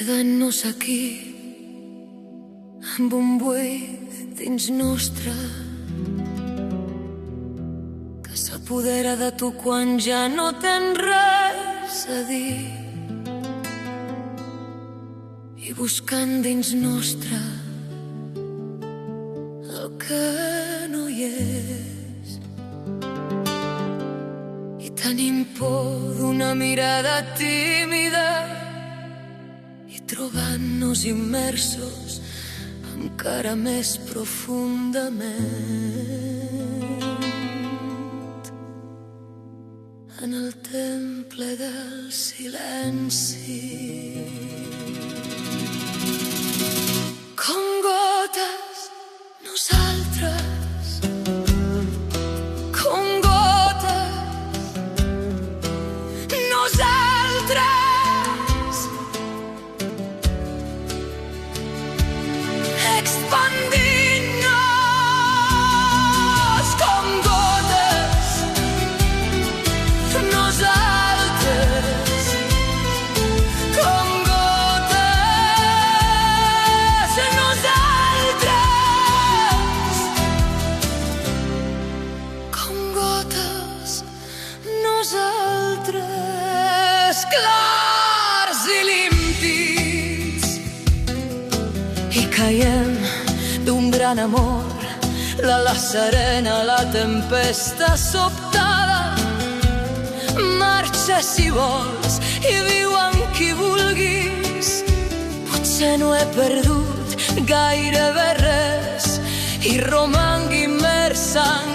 quedant-nos aquí amb un buit dins nostre que s'apodera de tu quan ja no tens res a dir, i buscant dins nostre el que no hi és, i tenim por d'una mirada tímida i trobant-nos immersos encara més profundament en el temple del silenci. Com gotes, nosaltres, com gotes, nosaltres, expandint-nos com gotes, nosaltres, com gotes, nosaltres, com gotes, nosaltres, clars i límpids, i caiem d'un gran amor, la serena, la tempesta sobtada. Marxa si vols i viu amb qui vulguis, potser no he perdut gairebé res i romanc immersa en